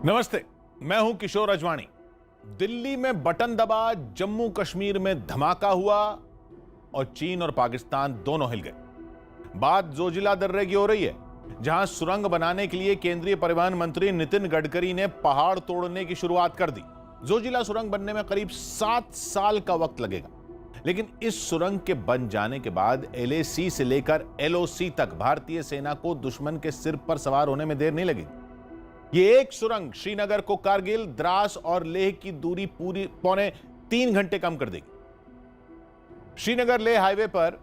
नमस्ते, मैं हूं किशोर अजवाणी। दिल्ली में बटन दबा, जम्मू कश्मीर में धमाका हुआ और चीन और पाकिस्तान दोनों हिल गए। बात जोजिला दर्रे की हो रही है, जहां सुरंग बनाने के लिए केंद्रीय परिवहन मंत्री नितिन गडकरी ने पहाड़ तोड़ने की शुरुआत कर दी। जोजिला सुरंग बनने में करीब 7 साल का वक्त लगेगा, लेकिन इस सुरंग के बन जाने के बाद LAC से लेकर LOC तक भारतीय सेना को दुश्मन के सिर पर सवार होने में देर नहीं लगेगी। ये एक सुरंग श्रीनगर को कारगिल, द्रास और लेह की दूरी पूरी पौने 3 घंटे कम कर देगी। श्रीनगर लेह हाईवे पर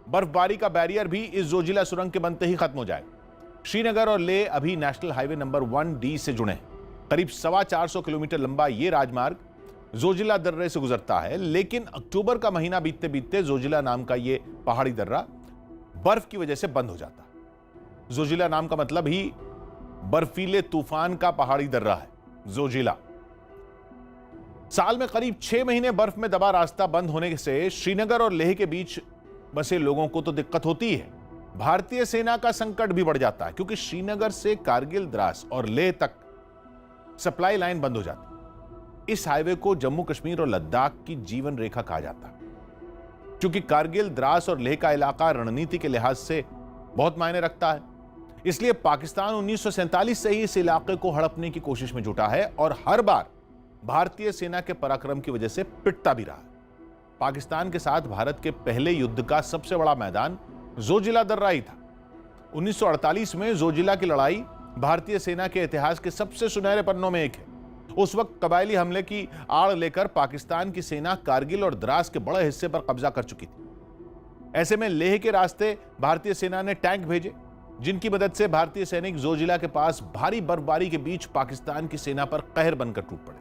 बर्फबारी का बैरियर भी इस जोजिला सुरंग के बनते ही खत्म हो जाएगा। श्रीनगर और लेह अभी नेशनल हाईवे नंबर 1D से जुड़े हैं। करीब 425 किलोमीटर लंबा ये राजमार्ग जोजिला दर्रे से गुजरता है, लेकिन अक्टूबर का महीना बीतते बीतते जोजिला नाम का ये पहाड़ी दर्रा बर्फ की वजह से बंद हो जाता है। जोजिला नाम का मतलब ही बर्फीले तूफान का पहाड़ी दर्रा है। जोजिला साल में करीब 6 महीने बर्फ में दबा रास्ता बंद होने से श्रीनगर और लेह के बीच बसे लोगों को तो दिक्कत होती है, भारतीय सेना का संकट भी बढ़ जाता है, क्योंकि श्रीनगर से कारगिल, द्रास और लेह तक सप्लाई लाइन बंद हो जाती है। इस हाईवे को जम्मू कश्मीर और लद्दाख की जीवन रेखा कहा जाता है, क्योंकि कारगिल, द्रास और लेह का इलाका रणनीति के लिहाज से बहुत मायने रखता है। इसलिए पाकिस्तान 1947 से ही इस इलाके को हड़पने की कोशिश में जुटा है और हर बार भारतीय सेना के पराक्रम की वजह से पिटता भी रहा है। पाकिस्तान के साथ भारत के पहले युद्ध का सबसे बड़ा मैदान जोजिला दर्रा ही था। 1948 में जोजिला की लड़ाई भारतीय सेना के इतिहास के सबसे सुनहरे पन्नों में एक है। उस वक्त कबायली हमले की आड़ लेकर पाकिस्तान की सेना कारगिल और द्रास के बड़े हिस्से पर कब्जा कर चुकी थी। ऐसे में लेह के रास्ते भारतीय सेना ने टैंक भेजे, जिनकी मदद से भारतीय सैनिक जोजिला के पास भारी बर्फबारी के बीच पाकिस्तान की सेना पर कहर बनकर टूट पड़े।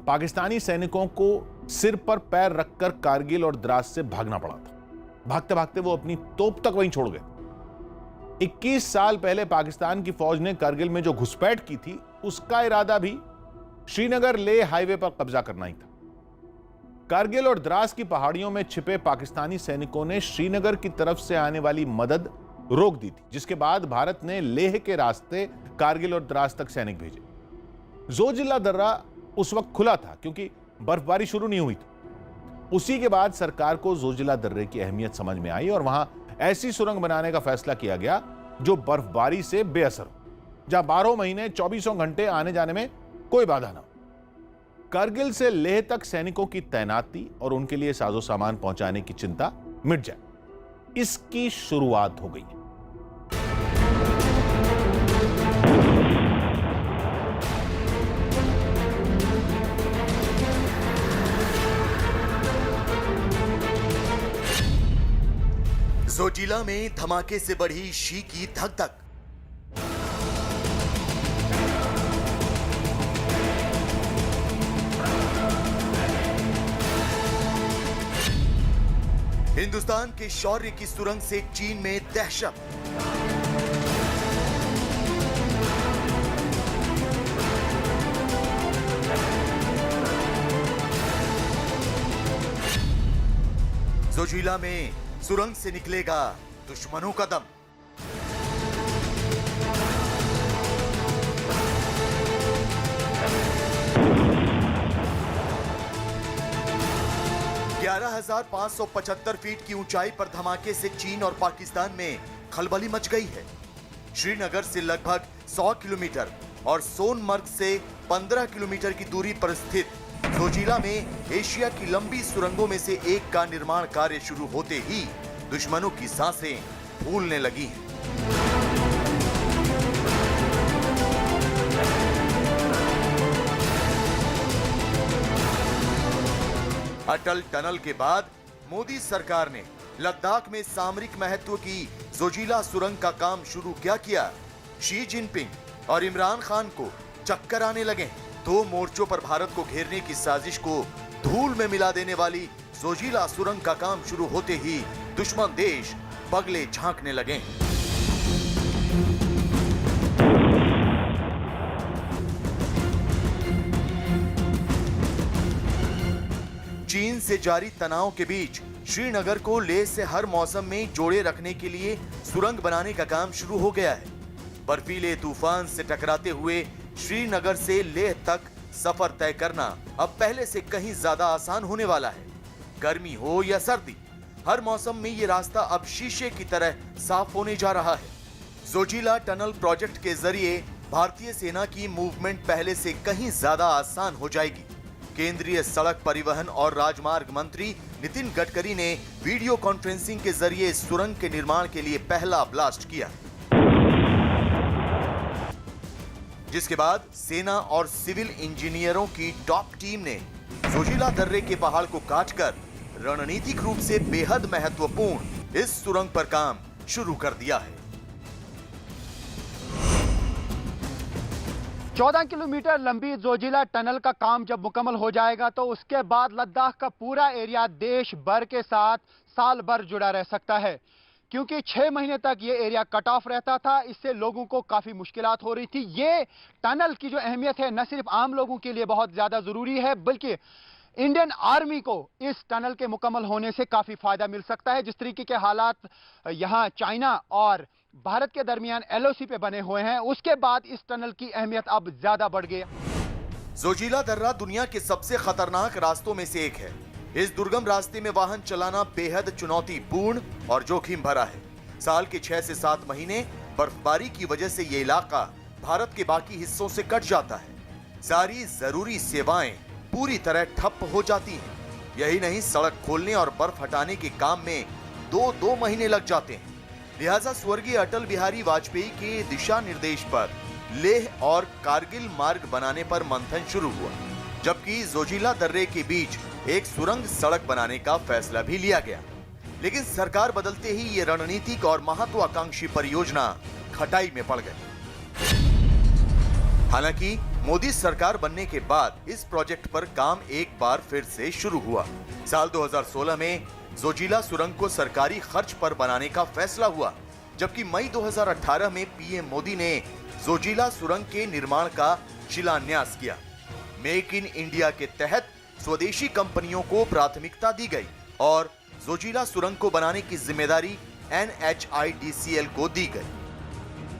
पाकिस्तानी सैनिकों को सिर पर पैर रखकर कारगिल और द्रास से भागना पड़ा था। भागते भागते वो अपनी तोप तक वहीं छोड़ गए। 21 साल पहले पाकिस्तान की फौज ने कारगिल में जो घुसपैठ की थी, उसका इरादा भी श्रीनगर लेह हाईवे पर कब्जा करना ही था। कारगिल और द्रास की पहाड़ियों में छिपे पाकिस्तानी सैनिकों ने श्रीनगर की तरफ से आने वाली मदद रोक दी थी, जिसके बाद भारत ने लेह के रास्ते कारगिल और द्रास तक सैनिक भेजे। जोजिला दर्रा उस वक्त खुला था क्योंकि बर्फबारी शुरू नहीं हुई थी। उसी के बाद सरकार को जोजिला दर्रे की अहमियत समझ में आई और वहां ऐसी सुरंग बनाने का फैसला किया गया जो बर्फबारी से बेअसर हो, जहां 12 महीने 24 घंटे आने जाने में कोई बाधा ना हो। कारगिल से लेह तक सैनिकों की तैनाती और उनके लिए साजो सामान पहुंचाने की चिंता मिट जाए, इसकी शुरुआत हो गई है। जोजिला में धमाके से बढ़ी शी की धक-धक। हिंदुस्तान के शौर्य की सुरंग से चीन में दहशत। जोजिला में सुरंग से निकलेगा दुश्मनों का दम। ,575 फीट की ऊंचाई पर धमाके से चीन और पाकिस्तान में खलबली मच गई है। श्रीनगर से लगभग 100 किलोमीटर और सोनमर्ग से 15 किलोमीटर की दूरी पर स्थित जोजिला में एशिया की लंबी सुरंगों में से एक का निर्माण कार्य शुरू होते ही दुश्मनों की सांसें फूलने लगी हैं। अटल टनल के बाद मोदी सरकार ने लद्दाख में सामरिक महत्व की जोजिला सुरंग का काम शुरू क्या किया। शी जिनपिंग और इमरान खान को चक्कर आने लगे। 2 मोर्चों पर भारत को घेरने की साजिश को धूल में मिला देने वाली जोजिला सुरंग का काम शुरू होते ही दुश्मन देश बगले झांकने लगे। चीन से जारी तनाव के बीच श्रीनगर को लेह से हर मौसम में जोड़े रखने के लिए सुरंग बनाने का काम शुरू हो गया है। बर्फीले तूफान से टकराते हुए श्रीनगर से लेह तक सफर तय करना अब पहले से कहीं ज्यादा आसान होने वाला है। गर्मी हो या सर्दी, हर मौसम में ये रास्ता अब शीशे की तरह साफ होने जा रहा है। जोजिला टनल प्रोजेक्ट के जरिए भारतीय सेना की मूवमेंट पहले से कहीं ज्यादा आसान हो जाएगी। केंद्रीय सड़क परिवहन और राजमार्ग मंत्री नितिन गडकरी ने वीडियो कॉन्फ्रेंसिंग के जरिए इस सुरंग के निर्माण के लिए पहला ब्लास्ट किया, जिसके बाद सेना और सिविल इंजीनियरों की टॉप टीम ने जोजिला दर्रे के पहाड़ को काटकर रणनीतिक रूप से बेहद महत्वपूर्ण इस सुरंग पर काम शुरू कर दिया है। 14 किलोमीटर लंबी जोजिला टनल का काम जब मुकम्मल हो जाएगा तो उसके बाद लद्दाख का पूरा एरिया देश भर के साथ साल भर जुड़ा रह सकता है, क्योंकि 6 महीने तक ये एरिया कट ऑफ रहता था। इससे लोगों को काफी मुश्किलात हो रही थी। ये टनल की जो अहमियत है न सिर्फ आम लोगों के लिए बहुत ज्यादा जरूरी है, बल्कि इंडियन आर्मी को इस टनल के मुकम्मल होने से काफी फायदा मिल सकता है। जिस तरीके के हालात यहाँ चाइना और भारत के दरमियान LOC पे बने हुए हैं, उसके बाद इस टनल की अहमियत अब ज्यादा बढ़ गई। जोजिला दर्रा दुनिया के सबसे खतरनाक रास्तों में से एक है। इस दुर्गम रास्ते में वाहन चलाना बेहद चुनौतीपूर्ण और जोखिम भरा है। साल के 6 से 7 महीने बर्फबारी की वजह से ये इलाका भारत के बाकी हिस्सों से कट जाता है। सारी जरूरी सेवाएं पूरी तरह ठप हो जाती हैं। यही नहीं, सड़क खोलने और बर्फ हटाने के काम में 2 महीने लग जाते हैं। लिहाजा स्वर्गीय अटल बिहारी वाजपेयी के दिशा निर्देश पर लेह और कारगिल मार्ग बनाने पर मंथन शुरू हुआ, जबकि जोजिला दर्रे के बीच एक सुरंग सड़क बनाने का फैसला भी लिया गया। लेकिन सरकार बदलते ही ये रणनीतिक और महत्वाकांक्षी परियोजना खटाई में पड़ गई। हालांकि मोदी सरकार बनने के बाद इस प्रोजेक्ट पर काम एक बार फिर से शुरू हुआ। साल 2016 में जोजिला सुरंग को सरकारी खर्च पर बनाने का फैसला हुआ, जबकि मई 2018 में पीएम मोदी ने जोजिला सुरंग के निर्माण का शिलान्यास किया। मेक इन इंडिया के तहत स्वदेशी कंपनियों को प्राथमिकता दी गई और जोजिला सुरंग को बनाने की जिम्मेदारी NHIDCL को दी गई।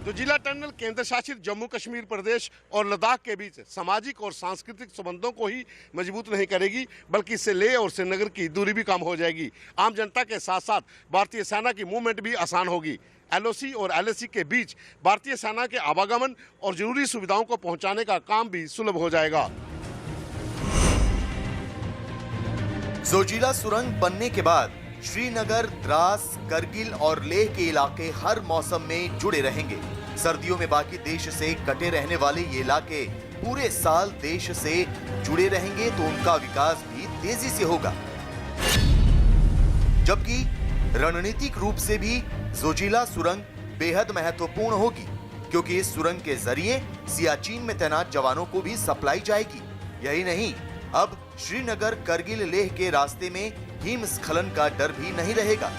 जोजिला टनल केंद्र शासित जम्मू कश्मीर प्रदेश और लद्दाख के बीच सामाजिक और सांस्कृतिक संबंधों को ही मजबूत नहीं करेगी, बल्कि इससे लेह और श्रीनगर की दूरी भी कम हो जाएगी। आम जनता के साथ साथ भारतीय सेना की मूवमेंट भी आसान होगी। LOC और LAC के बीच भारतीय सेना के आवागमन और जरूरी सुविधाओं को पहुंचाने का काम भी सुलभ हो जाएगा। जोजिला सुरंग बनने के बाद श्रीनगर, द्रास, करगिल और लेह के इलाके हर मौसम में जुड़े रहेंगे। सर्दियों में बाकी देश से कटे रहने वाले ये इलाके पूरे साल देश से जुड़े रहेंगे, तो उनका विकास भी तेजी से होगा। जबकि रणनीतिक रूप से भी जोजिला सुरंग बेहद महत्वपूर्ण होगी, क्योंकि इस सुरंग के जरिए सियाचिन में तैनात जवानों को भी सप्लाई जाएगी। यही नहीं, अब श्रीनगर, करगिल, लेह के रास्ते में हिमस्खलन का डर भी नहीं रहेगा।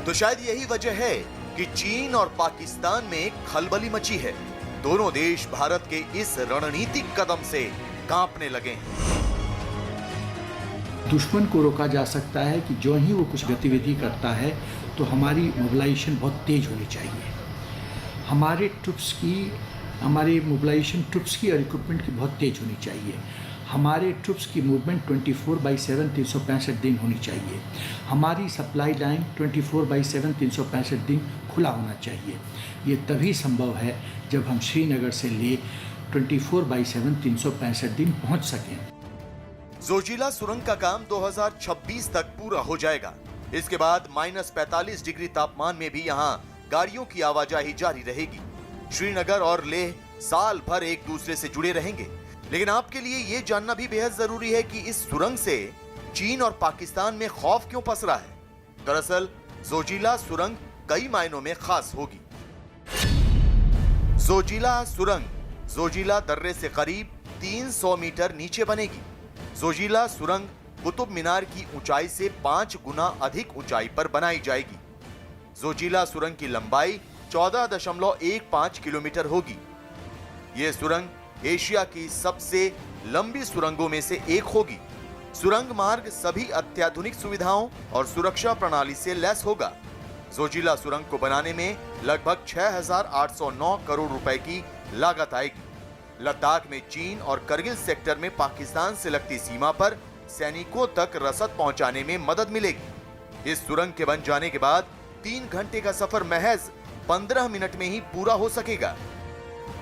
तो शायद यही वजह है कि चीन और पाकिस्तान में खलबली मची है। दोनों देश भारत के इस रणनीतिक कदम से कांपने लगे हैं। दुश्मन को रोका जा सकता है कि जो ही वो कुछ गतिविधि करता है तो हमारी मोबिलाइजेशन बहुत तेज होनी चाहिए। हमारे मोबिलाइजेशन ट्रुप्स की और इक्विपमेंट की बहुत तेज होनी चाहिए। हमारे ट्रुप्स की मूवमेंट 24/7 365 दिन होनी चाहिए। हमारी सप्लाई लाइन 24/7 365 दिन खुला होना चाहिए। ये तभी संभव है जब हम श्रीनगर से ले 24/7 365 दिन पहुंच सकें। जोजिला सुरंग का काम 2026 तक पूरा हो जाएगा। इसके बाद -45 डिग्री तापमान में भी यहाँ गाड़ियों की आवाजाही जारी रहेगी। श्रीनगर और लेह साल भर एक दूसरे से जुड़े रहेंगे। लेकिन आपके लिए ये जानना भी बेहद जरूरी है कि इस सुरंग से चीन और पाकिस्तान में खौफ क्यों पसरा है। दरअसल जोजिला सुरंग कई मायनों में खास होगी। जोजिला सुरंग जोजिला दर्रे से करीब 300 मीटर नीचे बनेगी। जोजिला सुरंग कुतुब मीनार की ऊंचाई से 5 गुना अधिक ऊंचाई पर बनाई जाएगी। जोजिला सुरंग की लंबाई 14.15 किलोमीटर होगी। यह सुरंग एशिया की सबसे लंबी सुरंगों में से एक होगी। सुरंग मार्ग सभी अत्याधुनिक सुविधाओं और सुरक्षा प्रणाली से लैस होगा। जोजिला सुरंग को बनाने में लगभग 6,809 करोड़ रुपए की लागत आएगी। लद्दाख में चीन और करगिल सेक्टर में पाकिस्तान से लगती सीमा पर सैनिकों तक रसद पहुंचाने में मदद मिलेगी। इस सुरंग के बन जाने के बाद 3 घंटे का सफर महज 15 मिनट में ही पूरा हो सकेगा।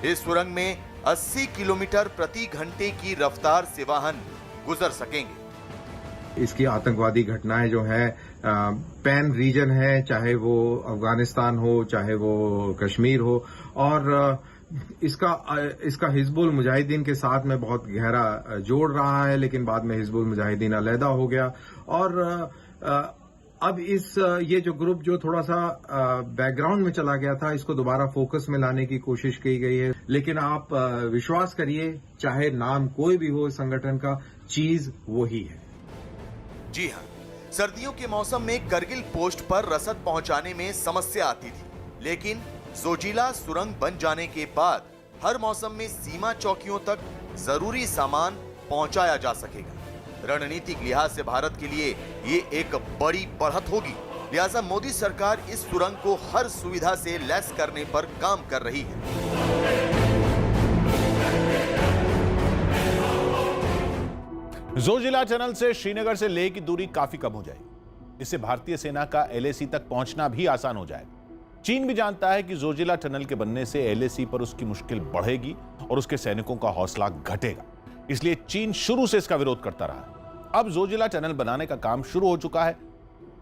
इस सुरंग में 80 किलोमीटर प्रति घंटे की रफ्तार से वाहन गुजर सकेंगे। इसकी आतंकवादी घटनाएं जो है पैन रीजन है, चाहे वो अफगानिस्तान हो चाहे वो कश्मीर हो, और इसका हिजबुल मुजाहिदीन के साथ में बहुत गहरा जोड़ रहा है, लेकिन बाद में हिजबुल मुजाहिदीन अलहदा हो गया। और अब ये जो ग्रुप जो थोड़ा सा बैकग्राउंड में चला गया था, इसको दोबारा फोकस में लाने की कोशिश की गई है। लेकिन आप विश्वास करिए, चाहे नाम कोई भी हो इस संगठन का, चीज वही है। जी हां, सर्दियों के मौसम में करगिल पोस्ट पर रसद पहुंचाने में समस्या आती थी, लेकिन जोजिला सुरंग बन जाने के बाद हर मौसम में सीमा चौकियों तक जरूरी सामान पहुंचाया जा सकेगा। रणनीतिक लिहाज से भारत के लिए ये एक बड़ी बढ़त होगी। लिहाजा मोदी सरकार इस सुरंग को हर सुविधा से लैस करने पर काम कर रही है। जोजिला टनल से श्रीनगर से लेह की दूरी काफी कम हो जाएगी। इससे भारतीय सेना का एलएसी तक पहुंचना भी आसान हो जाएगा। चीन भी जानता है कि जोजिला टनल के बनने से एलएसी पर उसकी मुश्किल बढ़ेगी और उसके सैनिकों का हौसला घटेगा। इसलिए चीन शुरू से इसका विरोध करता रहा है। अब जोजिला टनल बनाने का काम शुरू हो चुका है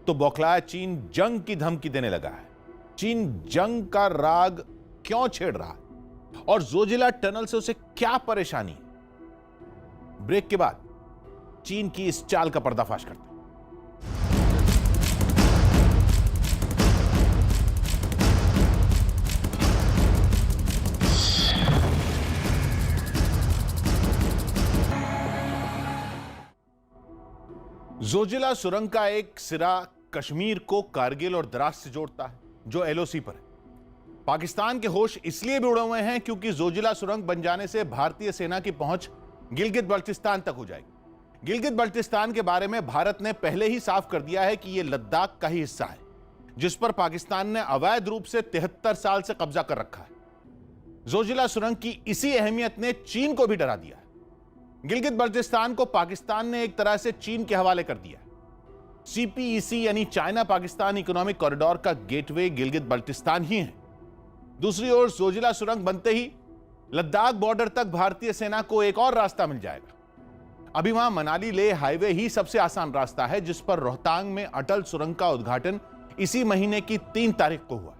तो बौखलाया चीन जंग की धमकी देने लगा है। चीन जंग का राग क्यों छेड़ रहा है और जोजिला टनल से उसे क्या परेशानी है? ब्रेक के बाद चीन की इस चाल का पर्दाफाश करते हैं। जोजिला सुरंग का एक सिरा कश्मीर को कारगिल और द्रास से जोड़ता है, जो एलओसी पर है। पाकिस्तान के होश इसलिए भी उड़े हुए हैं क्योंकि जोजिला सुरंग बन जाने से भारतीय सेना की पहुंच गिलगित बल्टिस्तान तक हो जाएगी। गिलगित बल्टिस्तान के बारे में भारत ने पहले ही साफ कर दिया है कि यह लद्दाख का ही हिस्सा है, जिस पर पाकिस्तान ने अवैध रूप से 73 साल से कब्जा कर रखा है। जोजिला सुरंग की इसी अहमियत ने चीन को भी डरा दिया है। गिलगित बल्टिस्तान को पाकिस्तान ने एक तरह से चीन के हवाले कर दिया है। सीपीईसी यानी चाइना पाकिस्तान इकोनॉमिक कॉरिडोर का गेटवे गिलगित बल्टिस्तान ही है। दूसरी ओर जोजिला सुरंग बनते ही लद्दाख बॉर्डर तक भारतीय सेना को एक और रास्ता मिल जाएगा। अभी वहां मनाली लेह हाईवे ही सबसे आसान रास्ता है, जिस पर रोहतांग में अटल सुरंग का उद्घाटन इसी महीने की 3 तारीख को हुआ।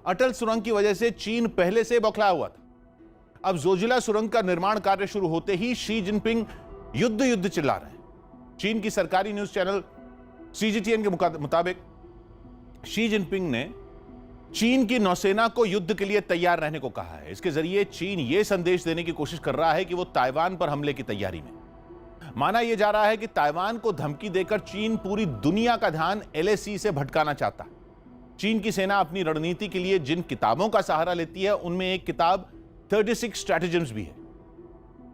अटल सुरंग की वजह से चीन पहले से बौखलाया हुआ था। अब जोजिला सुरंग का निर्माण कार्य शुरू होते ही शी जिनपिंग युद्ध चिल्ला रहे हैं। चीन की सरकारी न्यूज चैनल सीजीटीएन के मुताबिक शी जिनपिंग ने चीन की नौसेना को युद्ध के लिए तैयार रहने को कहा है। इसके जरिए चीन यह संदेश देने की कोशिश कर रहा है कि वो ताइवान पर हमले की तैयारी में। माना यह जा रहा है कि ताइवान को धमकी देकर चीन पूरी दुनिया का ध्यान एलएसी से भटकाना चाहता है। चीन की सेना अपनी रणनीति के लिए जिन किताबों का सहारा लेती है, उनमें एक किताब 36 स्ट्रैटेजम्स भी है।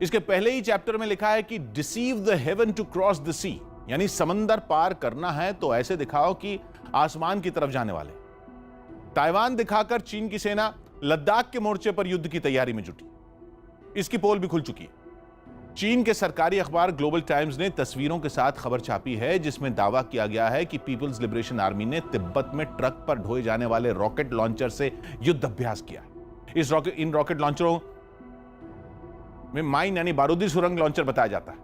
इसके पहले ही चैप्टर में लिखा है कि deceive the heaven to cross the sea, यानी समंदर पार करना है तो ऐसे दिखाओ कि आसमान की तरफ जाने वाले। ताइवान दिखाकर चीन की सेना लद्दाख के मोर्चे पर युद्ध की तैयारी में जुटी। इसकी पोल भी खुल चुकी है। चीन के सरकारी अखबार ग्लोबल टाइम्स ने तस्वीरों के साथ खबर छापी है, जिसमें दावा किया गया है कि पीपल्स लिबरेशन आर्मी ने तिब्बत में ट्रक पर ढोए जाने वाले रॉकेट लॉन्चर से युद्ध अभ्यास किया। इन रॉकेट लॉन्चरों में माइन यानी बारूदी सुरंग लॉन्चर बताया जाता है,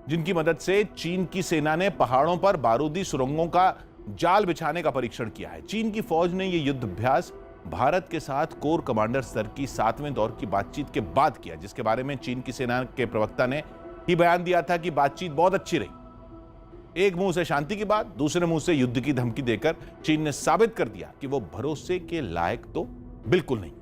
जिनकी मदद से चीन की सेना ने पहाड़ों पर बारूदी सुरंगों का जाल बिछाने का परीक्षण किया है। चीन की फौज ने यह युद्ध अभ्यास भारत के साथ कोर कमांडर स्तर की 7वें दौर की बातचीत के बाद किया, जिसके बारे में चीन की सेना के प्रवक्ता ने ही बयान दिया था कि बातचीत बहुत अच्छी रही। एक मुंह से शांति की बात, दूसरे मुंह से युद्ध की धमकी देकर चीन ने साबित कर दिया कि वो भरोसे के लायक तो बिल्कुल नहीं।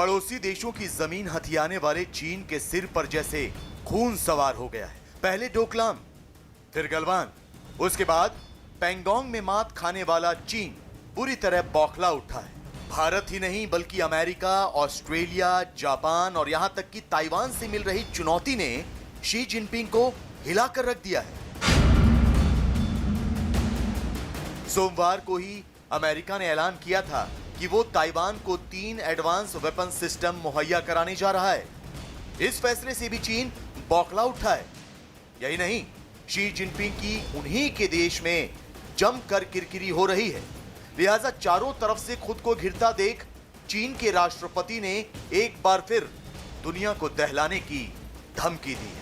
पड़ोसी देशों की जमीन हथियाने वाले चीन के सिर पर जैसे खून सवार हो गया है। पहले डोकलाम, फिर गलवान, उसके बाद पैंगोंग में मात खाने वाला चीन बुरी तरह बौखला उठा है। भारत ही नहीं बल्कि अमेरिका, ऑस्ट्रेलिया, जापान और यहां तक कि ताइवान से मिल रही चुनौती ने शी जिनपिंग को हिलाकर रख दिया है। सोमवार को ही अमेरिका ने ऐलान किया था कि वो ताइवान को 3 एडवांस वेपन सिस्टम मुहैया कराने जा रहा है। इस फैसले से भी चीन बौखला उठा है। यही नहीं, शी जिनपिंग की उन्हीं के देश में जमकर किरकिरी हो रही है। लिहाजा चारों तरफ से खुद को घिरता देख चीन के राष्ट्रपति ने एक बार फिर दुनिया को दहलाने की धमकी दी है।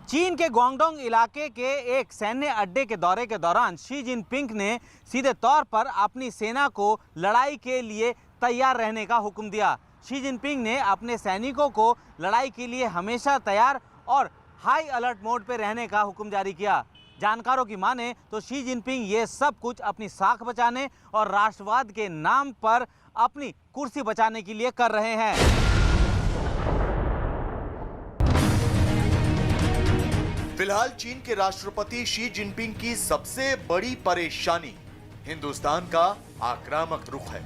चीन के ग्वांगडोंग इलाके के एक सैन्य अड्डे के दौरे के दौरान शी जिनपिंग ने सीधे तौर पर अपनी सेना को लड़ाई के लिए तैयार रहने का हुक्म दिया। शी जिनपिंग ने अपने सैनिकों को लड़ाई के लिए हमेशा तैयार और हाई अलर्ट मोड पर रहने का हुक्म जारी किया। जानकारों की माने तो शी जिनपिंग ये सब कुछ अपनी साख बचाने और राष्ट्रवाद के नाम पर अपनी कुर्सी बचाने के लिए कर रहे हैं। फिलहाल चीन के राष्ट्रपति शी जिनपिंग की सबसे बड़ी परेशानी हिंदुस्तान का आक्रामक रुख है।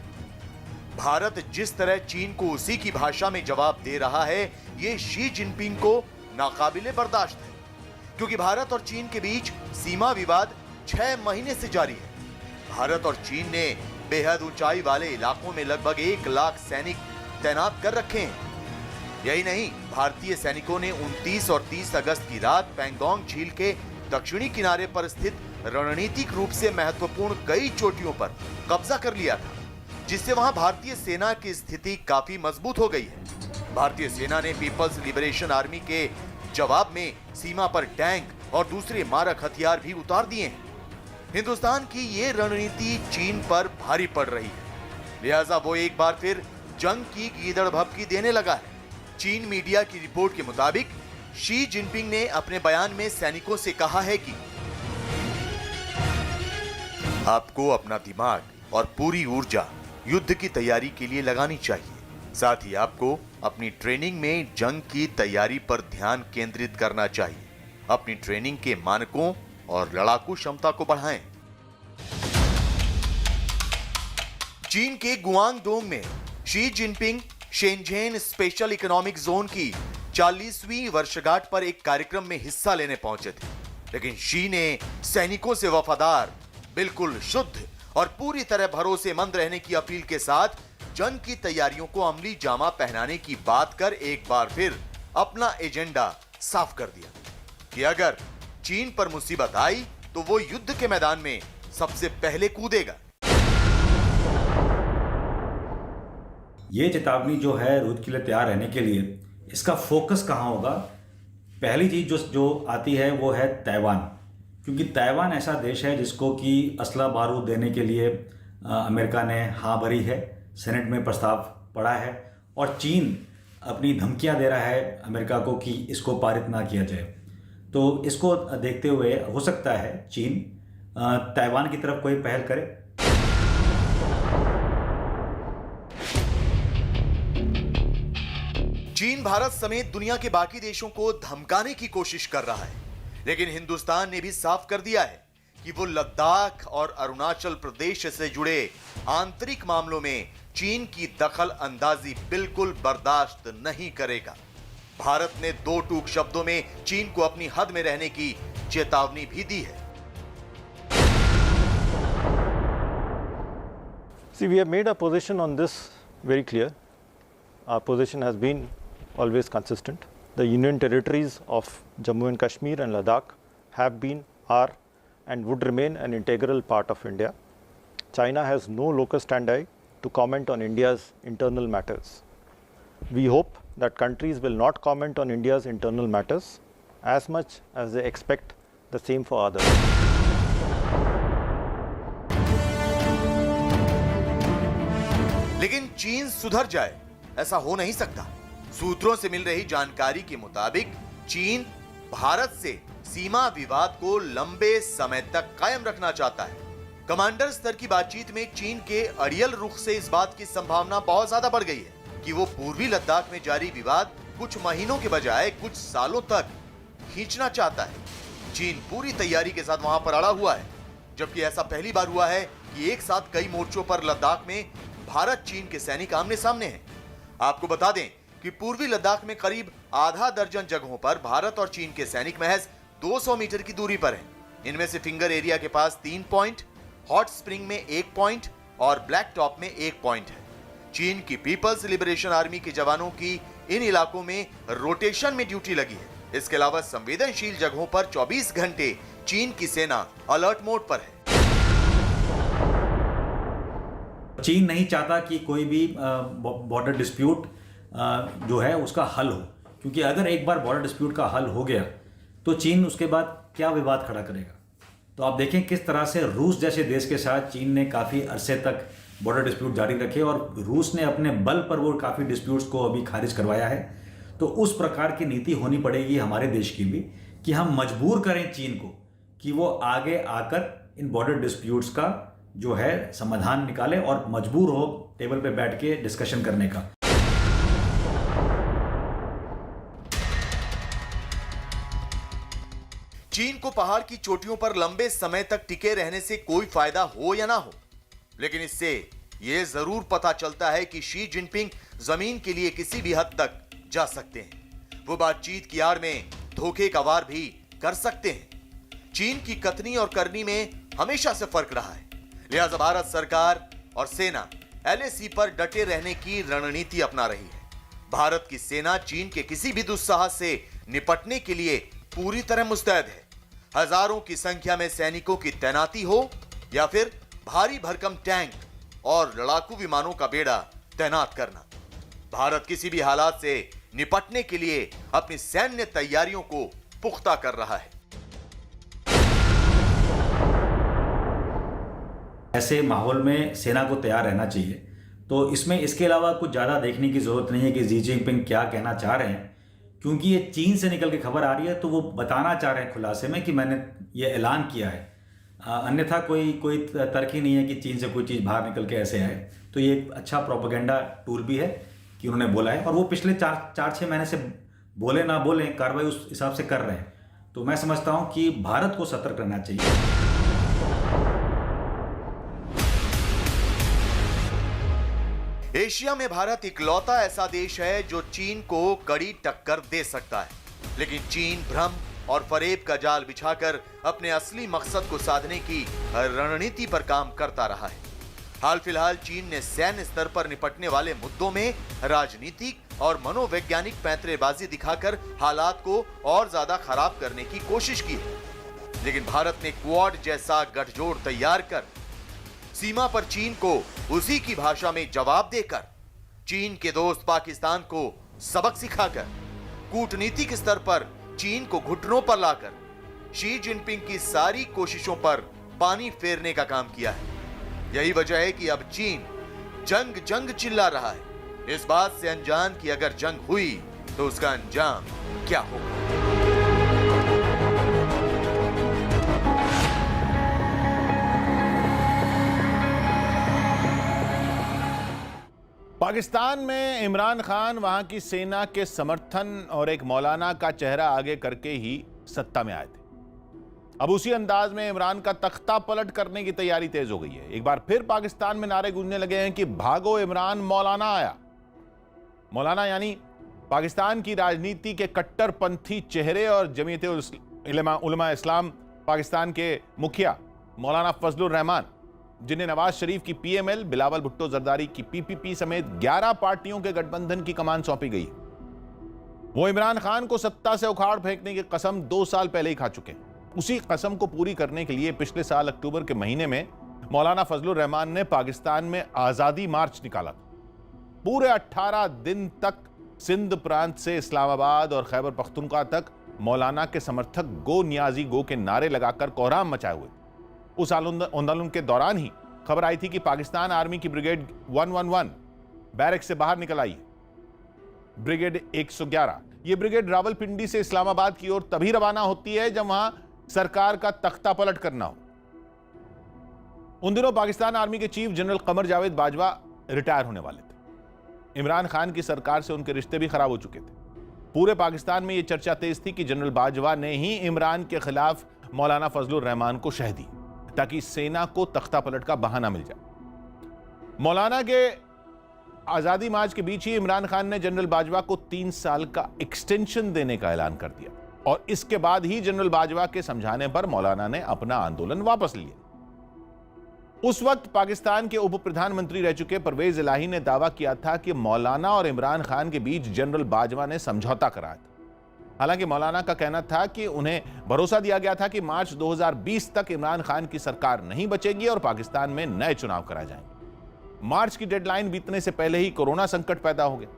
भारत जिस तरह चीन को उसी की भाषा में जवाब दे रहा है, ये शी जिनपिंग को नाकाबिले बर्दाश्त है, क्योंकि भारत और चीन के बीच सीमा विवाद 6 महीने से जारी है। भारत और चीन ने बेहद ऊंचाई वाले इलाकों में लगभग 1 लाख सैनिक तैनात कर रखे हैं। यही नहीं, भारतीय सैनिकों ने 29 और 30 अगस्त की रात पैंगोंग झील के दक्षिणी किनारे पर स्थित रणनीतिक रूप से महत्वपूर्ण कई चोटियों पर कब्जा कर लिया था, जिससे वहां भारतीय सेना की स्थिति काफी मजबूत हो गई है। भारतीय सेना ने पीपल्स लिबरेशन आर्मी के जवाब में सीमा पर टैंक और दूसरे मारक हथियार भी उतार दिए हैं। हिंदुस्तान की ये रणनीति चीन पर भारी पड़ रही है, लिहाजा वो एक बार फिर जंग की गीदड़ भभकी देने लगा है। चीन मीडिया की रिपोर्ट के मुताबिक शी जिनपिंग ने अपने बयान में सैनिकों से कहा है कि आपको अपना दिमाग और पूरी ऊर्जा युद्ध की तैयारी के लिए लगानी चाहिए। साथ ही आपको अपनी ट्रेनिंग में जंग की तैयारी पर ध्यान केंद्रित करना चाहिए। अपनी ट्रेनिंग के मानकों और लड़ाकू क्षमता को बढ़ाएं। चीन के गुआंगडोंग में Xi Jinping Shenzhen special economic zone की 40वीं वर्षगांठ पर एक कार्यक्रम में हिस्सा लेने पहुंचे थे, लेकिन शी ने सैनिकों से वफादार, बिल्कुल शुद्ध और पूरी तरह भरोसेमंद रहने की अपील के साथ जंग की तैयारियों को अमली जामा पहनाने की बात कर एक बार फिर अपना एजेंडा साफ कर दिया कि अगर चीन पर मुसीबत आई तो वो युद्ध के मैदान में सबसे पहले कूदेगा। ये चेतावनी जो है युद्ध के लिए तैयार रहने के लिए, इसका फोकस कहाँ होगा? पहली चीज जो आती है वो है ताइवान, क्योंकि ताइवान ऐसा देश है जिसको कि असला बारूद देने के लिए अमेरिका ने हाँ भरी है, सेनेट में प्रस्ताव पड़ा है और चीन अपनी धमकियां दे रहा है अमेरिका को कि इसको पारित ना किया जाए। तो इसको देखते हुए हो सकता है चीन ताइवान की तरफ कोई पहल करे। चीन भारत समेत दुनिया के बाकी देशों को धमकाने की कोशिश कर रहा है, लेकिन हिंदुस्तान ने भी साफ कर दिया है कि वो लद्दाख और अरुणाचल प्रदेश से जुड़े आंतरिक मामलों में चीन की दखल अंदाजी बिल्कुल बर्दाश्त नहीं करेगा। भारत ने 2 टूक शब्दों में चीन को अपनी हद में रहने की चेतावनी भी दी है। See, we have made our position on this very clear. Our position has been always consistent. The Union territories of Jammu and Kashmir and Ladakh have been, are and would remain an integral part of India. China has no locus standi to comment on India's internal matters. We hope that countries will not comment on India's internal matters as much as they expect the same for others. लेकिन चीन सुधर जाए, ऐसा हो नहीं सकता। सूत्रों से मिल रही जानकारी के मुताबिक चीन भारत से सीमा विवाद को लंबे समय तक कायम रखना चाहता है। कमांडर स्तर की बातचीत में चीन के अड़ियल रुख से इस बात की संभावना बहुत ज्यादा बढ़ गई है कि वो पूर्वी लद्दाख में जारी विवाद कुछ महीनों के बजाय कुछ सालों तक खींचना चाहता है। चीन पूरी तैयारी के साथ वहां पर अड़ा हुआ है, जबकि ऐसा पहली बार हुआ है कि एक साथ कई मोर्चों पर लद्दाख में भारत चीन के सैनिक आमने सामने हैं। आपको बता दें कि पूर्वी लद्दाख में करीब आधा दर्जन जगहों पर भारत और चीन के सैनिक महज 200 मीटर की दूरी पर हैं। इनमें से फिंगर एरिया के पास 3 पॉइंट, हॉट स्प्रिंग में 1 पॉइंट और ब्लैक टॉप में 1 पॉइंट है। चीन की पीपल्स लिबरेशन आर्मी के जवानों की इन इलाकों में रोटेशन में ड्यूटी लगी है। इसके अलावा संवेदनशील जगहों पर 24 घंटे चीन की सेना अलर्ट मोड पर है। चीन नहीं चाहता कि कोई भी बॉर्डर डिस्प्यूट जो है उसका हल हो, क्योंकि अगर एक बार बॉर्डर डिस्प्यूट का हल हो गया तो चीन उसके बाद क्या विवाद खड़ा करेगा। तो आप देखें किस तरह से रूस जैसे देश के साथ चीन ने काफ़ी अरसे तक बॉर्डर डिस्प्यूट जारी रखे और रूस ने अपने बल पर वो काफ़ी डिस्प्यूट्स को अभी खारिज करवाया है। तो उस प्रकार की नीति होनी पड़ेगी हमारे देश की भी कि हम मजबूर करें चीन को कि वो आगे आकर इन बॉर्डर डिस्प्यूट्स का जो है समाधान निकाले और मजबूर हो टेबल पे बैठ के डिस्कशन करने का। चीन को पहाड़ की चोटियों पर लंबे समय तक टिके रहने से कोई फायदा हो या ना हो, लेकिन इससे यह जरूर पता चलता है कि शी जिनपिंग जमीन के लिए किसी भी हद तक जा सकते हैं। वो बातचीत की आड़ में धोखे का वार भी कर सकते हैं। चीन की कथनी और करनी में हमेशा से फर्क रहा है, लिहाजा भारत सरकार और सेना LAC पर डटे रहने की रणनीति अपना रही है। भारत की सेना चीन के किसी भी दुस्साहस से निपटने के लिए पूरी तरह मुस्तैद है। हजारों की संख्या में सैनिकों की तैनाती हो या फिर भारी भरकम टैंक और लड़ाकू विमानों का बेड़ा तैनात करना, भारत किसी भी हालात से निपटने के लिए अपनी सैन्य तैयारियों को पुख्ता कर रहा है। ऐसे माहौल में सेना को तैयार रहना चाहिए। तो इसमें इसके अलावा कुछ ज़्यादा देखने की ज़रूरत नहीं है कि शी जिनपिंग क्या कहना चाह रहे हैं, क्योंकि ये चीन से निकल के खबर आ रही है तो वो बताना चाह रहे हैं खुलासे में कि मैंने ये ऐलान किया है। अन्यथा कोई तर्क ही नहीं है कि चीन से कोई चीज़ बाहर निकल के ऐसे आए। तो ये एक अच्छा प्रोपेगेंडा टूल भी है कि उन्होंने बोला है और वो पिछले 4-6 महीने से बोले ना बोले कार्रवाई उस हिसाब से कर रहे हैं। तो मैं समझता हूँ कि भारत को सतर्क रहना चाहिए। एशिया में भारत इकलौता ऐसा देश है जो चीन को कड़ी टक्कर दे सकता है, लेकिन चीन भ्रम और फरेब का जाल बिछाकर अपने असली मकसद को साधने की रणनीति पर काम करता रहा है। हाल फिलहाल चीन ने सैन्य स्तर पर निपटने वाले मुद्दों में राजनीतिक और मनोवैज्ञानिक पैंतरेबाजी दिखाकर हालात को और ज्यादा खराब करने की कोशिश की है, लेकिन भारत ने क्वाड जैसा गठजोड़ तैयार कर सीमा पर चीन को उसी की भाषा में जवाब देकर, चीन के दोस्त पाकिस्तान को सबक सिखाकर, कूटनीतिक स्तर पर चीन को घुटनों पर लाकर शी जिनपिंग की सारी कोशिशों पर पानी फेरने का काम किया है। यही वजह है कि अब चीन जंग जंग चिल्ला रहा है, इस बात से अनजान कि अगर जंग हुई तो उसका अंजाम क्या होगा। पाकिस्तान में इमरान खान वहां की सेना के समर्थन और एक मौलाना का चेहरा आगे करके ही सत्ता में आए थे। अब उसी अंदाज में इमरान का तख्ता पलट करने की तैयारी तेज हो गई है। एक बार फिर पाकिस्तान में नारे गूंजने लगे हैं कि भागो इमरान, मौलाना आया। मौलाना यानी पाकिस्तान की राजनीति के कट्टरपंथी चेहरे और जमीयत उलमा इस्लाम पाकिस्तान के मुखिया मौलाना फजलुर रहमान, जिन्हें नवाज शरीफ की PML, बिलावल भुट्टो जरदारी की PPP समेत 11 पार्टियों के गठबंधन की कमान सौंपी गई। वो इमरान खान को सत्ता से उखाड़ फेंकने की कसम 2 साल पहले ही खा चुके हैं। उसी कसम को पूरी करने के लिए पिछले साल अक्टूबर के महीने में मौलाना फजलुर रहमान ने पाकिस्तान में आजादी मार्च निकाला था। पूरे 18 दिन तक सिंध प्रांत से इस्लामाबाद और खैबर पख्तूनख्वा तक मौलाना के समर्थक गो नियाजी गो के नारे लगाकर कोहराम मचाए हुए। उस आंदोलन के दौरान ही खबर आई थी कि पाकिस्तान आर्मी की ब्रिगेड 111 बैरक से बाहर निकल आई है। ब्रिगेड 111, यह ब्रिगेड रावलपिंडी से इस्लामाबाद की ओर तभी रवाना होती है जब वहां सरकार का तख्ता पलट करना हो। उन दिनों पाकिस्तान आर्मी के chief general Qamar Javed Bajwa retire होने वाले थे। इमरान खान की सरकार से उनके रिश्ते भी खराब हो चुके थे। पूरे पाकिस्तान में यह चर्चा तेज थी कि जनरल बाजवा ने ही इमरान के खिलाफ मौलाना फजलुर रहमान को शह दी ताकि सेना को तख्ता पलट का बहाना मिल जाए। मौलाना के आजादी मार्च के बीच ही इमरान खान ने जनरल बाजवा को 3 साल का एक्सटेंशन देने का ऐलान कर दिया और इसके बाद ही जनरल बाजवा के समझाने पर मौलाना ने अपना आंदोलन वापस लिया। उस वक्त पाकिस्तान के उप प्रधानमंत्री रह चुके परवेज इलाही ने दावा किया था कि मौलाना और इमरान खान के बीच जनरल बाजवा ने समझौता कराया था। हालांकि मौलाना का कहना था कि उन्हें भरोसा दिया गया था कि मार्च 2020 तक इमरान खान की सरकार नहीं बचेगी और पाकिस्तान में नए चुनाव कराए जाएंगे। मार्च की डेडलाइन बीतने से पहले ही कोरोना संकट पैदा हो गया।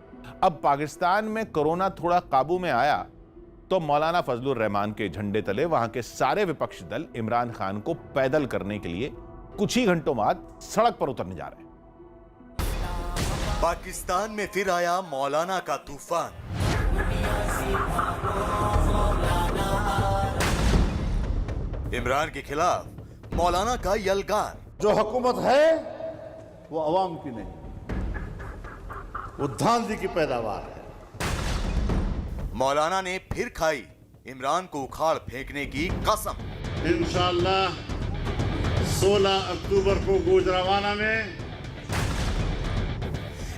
अब पाकिस्तान में कोरोना थोड़ा काबू में आया तो मौलाना फजलुर रहमान के झंडे तले वहां के सारे विपक्षी दल इमरान खान को पैदल करने के लिए कुछ ही घंटों बाद सड़क पर उतरने जा रहे हैं। पाकिस्तान में फिर आया मौलाना का तूफान। इमरान के खिलाफ मौलाना का यलगार। जो हुकूमत है वो अवाम की नहीं, वो धांधली की पैदावार है। मौलाना ने फिर खाई इमरान को उखाड़ फेंकने की कसम। इंशाअल्लाह 16 अक्टूबर को गुजरावाना में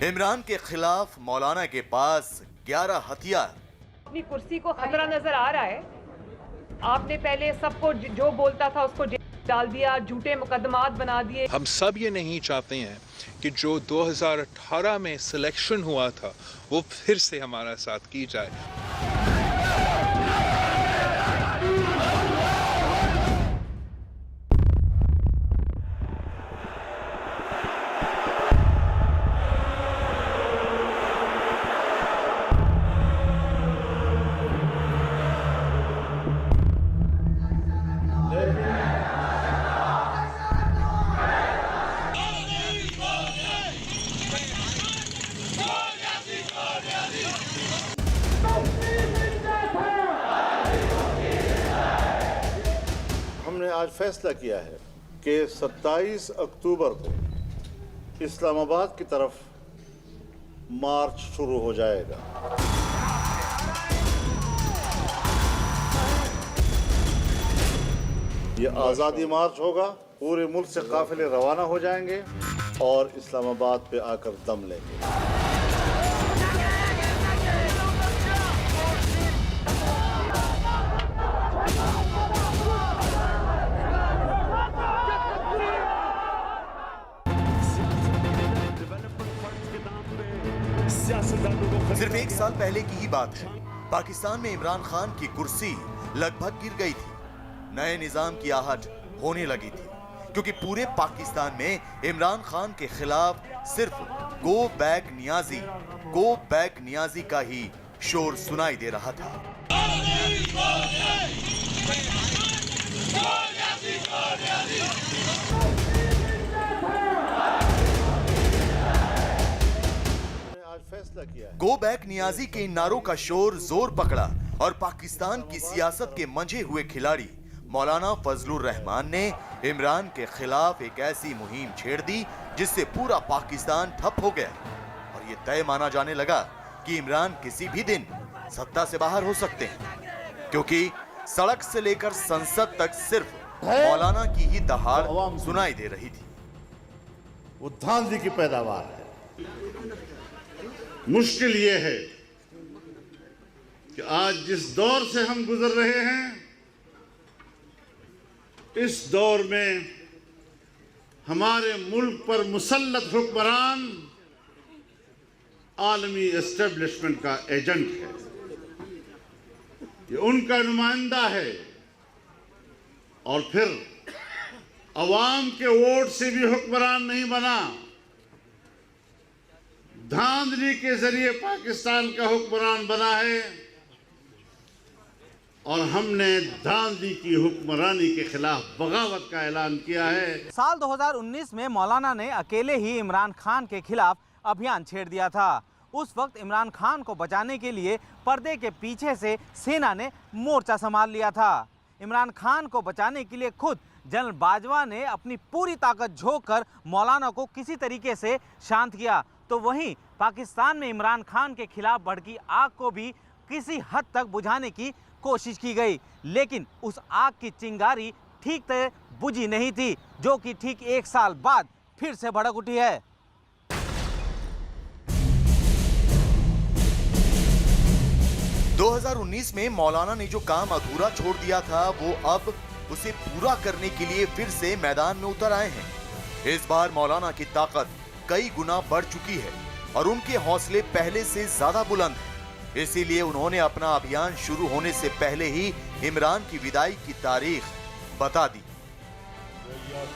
इमरान के खिलाफ मौलाना के पास 11 हथियार। अपनी कुर्सी को खतरा नजर आ रहा है। आपने पहले सबको जो बोलता था उसको डाल दिया, झूठे मुकदमात बना दिए। हम सब ये नहीं चाहते हैं कि जो 2018 में सिलेक्शन हुआ था वो फिर से हमारा साथ की जाए। हमने आज फैसला किया है कि 27 अक्टूबर को इस्लामाबाद की तरफ मार्च शुरू हो जाएगा। ये आज़ादी मार्च होगा। पूरे मुल्क से काफिले रवाना हो जाएंगे और इस्लामाबाद पे आकर दम लेंगे। सिर्फ 1 साल पहले की ही बात है। पाकिस्तान में इमरान खान की कुर्सी लगभग गिर गई थी। नए निजाम की आहट होने लगी थी क्योंकि पूरे पाकिस्तान में इमरान खान के खिलाफ सिर्फ गो बैक नियाजी का ही शोर सुनाई दे रहा था। गो बैक नियाजी के इन नारों का शोर जोर पकड़ा और पाकिस्तान की सियासत के मंझे हुए खिलाड़ी मौलाना फजलुर रहमान ने इमरान के खिलाफ एक ऐसी मुहिम छेड़ दी जिससे पूरा पाकिस्तान ठप हो गया और ये तय माना जाने लगा कि इमरान किसी भी दिन सत्ता से बाहर हो सकते हैं, क्योंकि सड़क से लेकर संसद तक सिर्फ मौलाना की ही दहाड़ सुनाई दे रही थी। वो धांधली की पैदावार है। मुश्किल ये है कि आज जिस दौर से हम गुजर रहे हैं, इस दौर में हमारे मुल्क पर मुसल्लत हुक्मरान आलमी एस्टेब्लिशमेंट का एजेंट है। ये उनका नुमाइंदा है और फिर अवाम के वोट से भी हुक्मरान नहीं बना, धांधली के जरिए पाकिस्तान का हुक्मरान बना है और हमने धांधली की हुक्मरानी के खिलाफ बगावत का ऐलान किया है। साल 2019 में मौलाना ने अकेले ही इमरान खान के खिलाफ अभियान छेड़ दिया था। उस वक्त इमरान खान को बचाने के लिए पर्दे के पीछे से सेना ने मोर्चा संभाल लिया था। इमरान खान को बचाने के लिए खुद जनरल बाजवा ने अपनी पूरी ताकत झोंक कर मौलाना को किसी तरीके से शांत किया, तो वहीं पाकिस्तान में इमरान खान के खिलाफ भड़की आग को भी किसी हद तक बुझाने की कोशिश की गई, लेकिन उस आग की चिंगारी ठीक तरह बुझी नहीं थी, जो कि ठीक 1 साल बाद फिर से भड़क उठी है। – 2019 में मौलाना ने जो काम अधूरा छोड़ दिया था, वो अब उसे पूरा करने के लिए फिर से मैदान में उतर आए हैं। इस बार मौलाना की ताकत कई गुना बढ़ चुकी है और उनके हौसले पहले से ज्यादा बुलंद हैं। इसीलिए उन्होंने अपना अभियान शुरू होने से पहले ही इमरान की विदाई की तारीख बता दी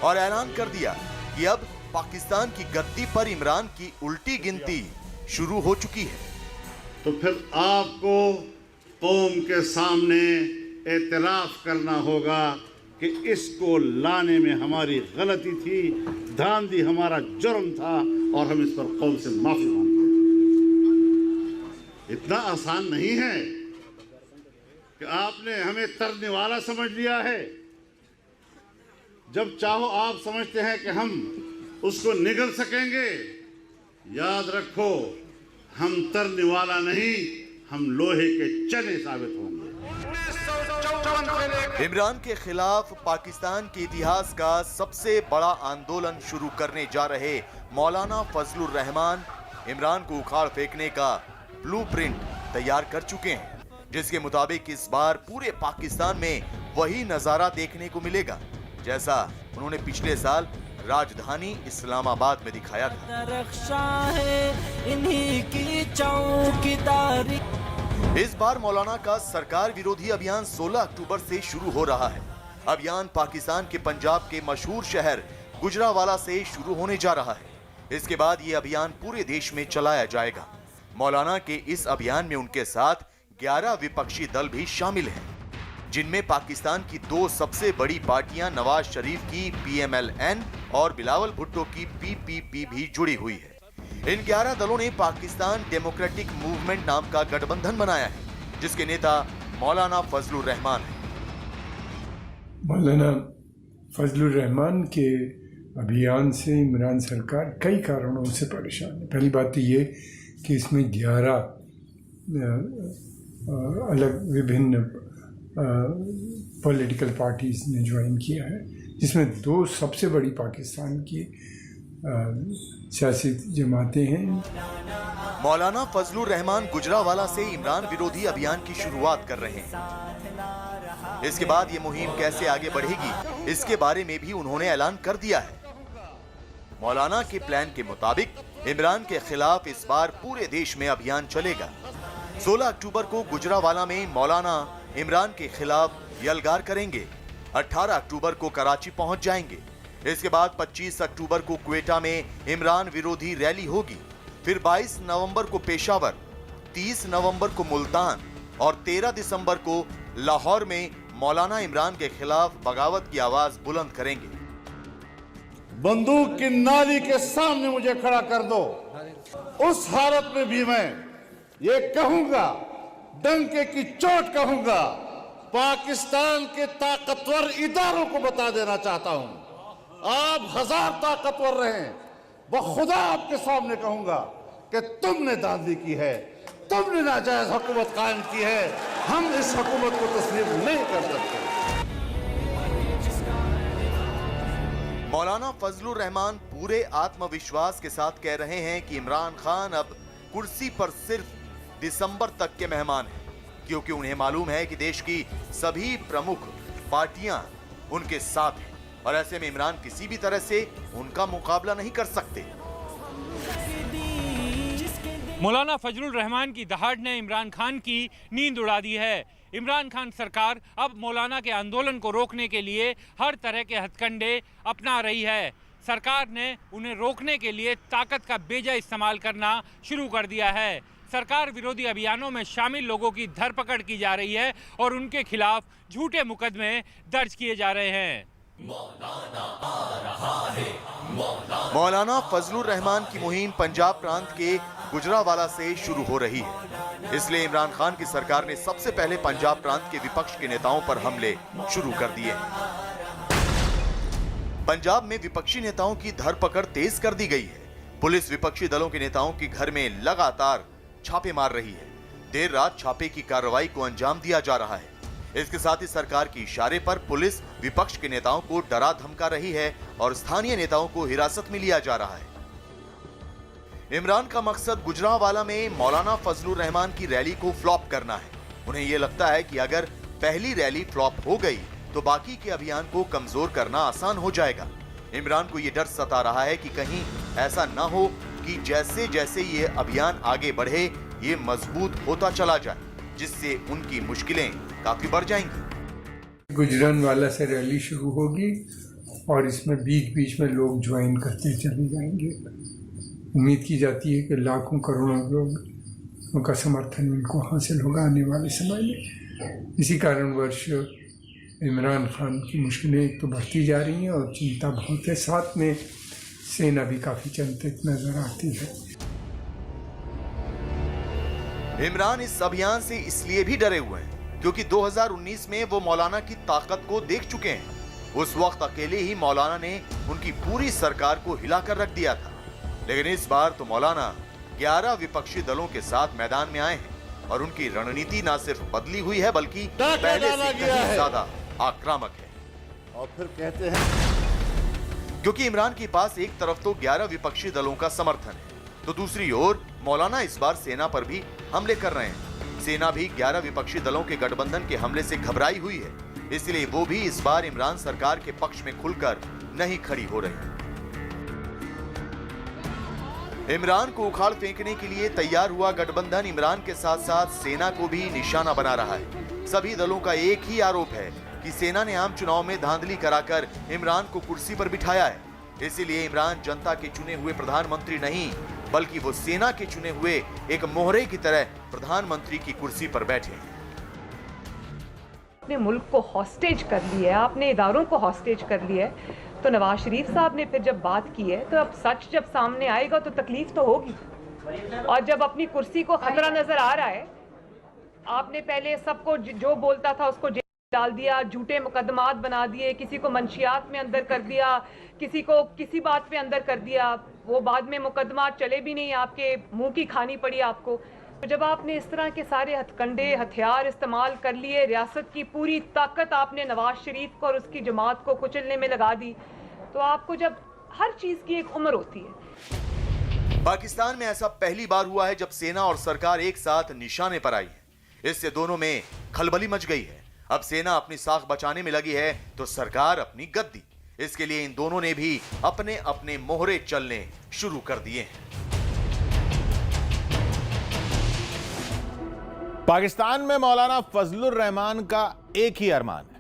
और ऐलान कर दिया कि अब पाकिस्तान की गद्दी पर इमरान की उल्टी गिनती शुरू हो चुकी है। तो फिर आपको कौम के सामने एतराफ करना होगा कि इसको लाने में हमारी गलती थी, धांधली हमारा जुर्म था और हम इस पर कौम से माफी मांगते हैं। इतना आसान नहीं है कि आपने हमें तरने वाला समझ लिया है। जब चाहो आप समझते हैं कि हम उसको निगल सकेंगे, याद रखो हम तरने वाला नहीं, हम लोहे के चने साबित होंगे। इमरान के खिलाफ पाकिस्तान के इतिहास का सबसे बड़ा आंदोलन शुरू करने जा रहे मौलाना फजलुर रहमान इमरान को उखाड़ फेंकने का ब्लूप्रिंट तैयार कर चुके हैं, जिसके मुताबिक इस बार पूरे पाकिस्तान में वही नजारा देखने को मिलेगा जैसा उन्होंने पिछले साल राजधानी इस्लामाबाद में दिखाया था। इस बार मौलाना का सरकार विरोधी अभियान 16 अक्टूबर से शुरू हो रहा है। अभियान पाकिस्तान के पंजाब के मशहूर शहर गुजरावाला से शुरू होने जा रहा है। इसके बाद ये अभियान पूरे देश में चलाया जाएगा। मौलाना के इस अभियान में उनके साथ 11 विपक्षी दल भी शामिल हैं, जिनमें पाकिस्तान की 2 सबसे बड़ी पार्टियां नवाज शरीफ की PMLN और बिलावल भुट्टो की PPP भी जुड़ी हुई है। इन 11 दलों ने पाकिस्तान डेमोक्रेटिक मूवमेंट नाम का गठबंधन बनाया है, जिसके नेता मौलाना फजलुर रहमान हैं। मौलाना फजलुर रहमान के अभियान से इमरान सरकार कई कारणों से परेशान है। पहली बात ये कि इसमें 11 अलग विभिन्न पॉलिटिकल पार्टीज ने ज्वाइन किया है, जिसमें 2 सबसे बड़ी पाकिस्तान की सियासी जमातें हैं। मौलाना फजलुर रहमान गुजरावाला से इमरान विरोधी अभियान की शुरुआत कर रहे हैं। इसके बाद ये मुहिम कैसे आगे बढ़ेगी, इसके बारे में भी उन्होंने ऐलान कर दिया है। मौलाना के प्लान के मुताबिक इमरान के खिलाफ इस बार पूरे देश में अभियान चलेगा। 16 अक्टूबर को गुजरावाला में मौलाना इमरान के खिलाफ यलगार करेंगे। 18 अक्टूबर को कराची पहुंच जाएंगे। इसके बाद 25 अक्टूबर को क्वेटा में इमरान विरोधी रैली होगी। फिर 22 नवंबर को पेशावर, 30 नवंबर को मुल्तान और 13 दिसंबर को लाहौर में मौलाना इमरान के खिलाफ बगावत की आवाज बुलंद करेंगे। बंदूक की नाली के सामने मुझे खड़ा कर दो, उस हालत में भी मैं ये कहूंगा, डंके की चोट कहूंगा, पाकिस्तान के ताकतवर इदारों को बता देना चाहता हूं, आप 1000 ताकतवर रहें, बखुदा आपके सामने कहूंगा कि तुमने धांधली की है, तुमने नाजायज हुकूमत कायम की है, हम इस हुकूमत को तस्लीम नहीं कर सकते। मौलाना फजलुर रहमान पूरे आत्मविश्वास के साथ कह रहे हैं कि इमरान खान अब कुर्सी पर सिर्फ दिसंबर तक के मेहमान हैं, क्योंकि उन्हें मालूम है कि देश की सभी प्रमुख पार्टियां उनके साथ हैं और ऐसे में इमरान किसी भी तरह से उनका मुकाबला नहीं कर सकते। मौलाना फजलुर रहमान की दहाड़ ने इमरान खान की नींद उड़ा दी है। इमरान खान सरकार अब मौलाना के आंदोलन को रोकने के लिए हर तरह के हथकंडे अपना रही है। सरकार ने उन्हें रोकने के लिए ताकत का बेजा इस्तेमाल करना शुरू कर दिया है। सरकार विरोधी अभियानों में शामिल लोगों की धरपकड़ की जा रही है और उनके खिलाफ झूठे मुकदमे दर्ज किए जा रहे हैं। मौलाना फजलुर रहमान की मुहिम पंजाब प्रांत के गुजरावाला से शुरू हो रही है, इसलिए इमरान खान की सरकार ने सबसे पहले पंजाब प्रांत के विपक्ष के नेताओं पर हमले शुरू कर दिए। पंजाब में विपक्षी नेताओं की धरपकड़ तेज कर दी गई है। पुलिस विपक्षी दलों के नेताओं के घर में लगातार छापे मार रही है। देर रात छापे की कार्रवाई को अंजाम दिया जा रहा है। इसके साथ ही सरकार के इशारे पर पुलिस विपक्ष के नेताओं को डरा धमका रही है और स्थानीय नेताओं को हिरासत में लिया जा रहा है। इमरान का मकसद गुजरांवाला में मौलाना फजलुर रहमान की रैली को फ्लॉप करना है। उन्हें यह लगता है कि अगर पहली रैली फ्लॉप हो गई तो बाकी के अभियान को कमजोर करना आसान हो जाएगा। इमरान को यह डर सता रहा है कि कहीं ऐसा न हो कि जैसे जैसे ये अभियान आगे बढ़े ये मजबूत होता चला जाए, जिससे उनकी मुश्किलें काफी बढ़ जाएंगी। गुजरांवाला से रैली शुरू होगी और इसमें बीच बीच में लोग ज्वाइन करते चले जाएंगे। उम्मीद की जाती है कि लाखों करोड़ों लोग उनका समर्थन उनको हासिल होगा आने वाले समय में। इसी कारणवश इमरान खान की मुश्किलें एक तो बढ़ती जा रही हैं और चिंता बहुत है, साथ में सेना भी काफी चिंतित नजर आती है। इमरान इस अभियान से इसलिए भी डरे हुए हैं क्योंकि 2019 में वो मौलाना की ताकत को देख चुके हैं। उस वक्त अकेले ही मौलाना ने उनकी पूरी सरकार को हिलाकर रख दिया था। लेकिन इस बार तो मौलाना 11 विपक्षी दलों के साथ मैदान में आए हैं और उनकी रणनीति न सिर्फ बदली हुई है बल्कि पहले से कहीं ज्यादा आक्रामक है। और फिर कहते हैं क्योंकि इमरान के पास एक तरफ तो 11 विपक्षी दलों का समर्थन है, तो दूसरी ओर मौलाना इस बार सेना पर भी हमले कर रहे हैं। सेना भी 11 विपक्षी दलों के गठबंधन के हमले से घबराई हुई है, इसलिए वो भी इस बार इमरान सरकार के पक्ष में खुलकर नहीं खड़ी हो रही। इमरान को उखाड़ फेंकने के लिए तैयार हुआ गठबंधन इमरान के साथ साथ सेना को भी निशाना बना रहा है। सभी दलों का एक ही आरोप है कि सेना ने आम चुनाव में धांधली कराकर इमरान को कुर्सी पर बिठाया है। इसीलिए इमरान जनता के चुने हुए प्रधानमंत्री नहीं बल्कि वो सेना के चुने हुए एक मोहरे की तरह प्रधानमंत्री की कुर्सी पर बैठे हैं। अपने मुल्क को हॉस्टेज कर लिया है, आपने इदारों को हॉस्टेज कर लिया है। तो नवाज शरीफ साहब ने फिर जब बात की है तो अब सच जब सामने आएगा तो तकलीफ तो होगी। और जब अपनी कुर्सी को खतरा नजर आ रहा है, आपने पहले सबको जो बोलता था उसको जेल डाल दिया, झूठे मुकदमात बना दिए, किसी को मंशियात में अंदर कर दिया, किसी को किसी बात पे अंदर कर दिया, वो बाद में मुकदमात चले भी नहीं, आपके मुंह की खानी पड़ी आपको। तो जब आपने इस तरह के सारे हथकंडे हथियार इस्तेमाल कर लिए, रियासत की पूरी ताकत आपने नवाज शरीफ को और उसकी जमात को कुचलने में लगा दी, तो आपको जब हर चीज की एक उम्र होती है। पाकिस्तान में ऐसा पहली बार हुआ है जब सेना और सरकार एक साथ निशाने पर आई है। इससे दोनों में खलबली मच गई है। अब सेना अपनी साख बचाने में लगी है तो सरकार अपनी गद्दी। इसके लिए इन दोनों ने भी अपने अपने मोहरे चलने शुरू कर दिए हैं। पाकिस्तान में मौलाना फजलुर रहमान का एक ही अरमान है,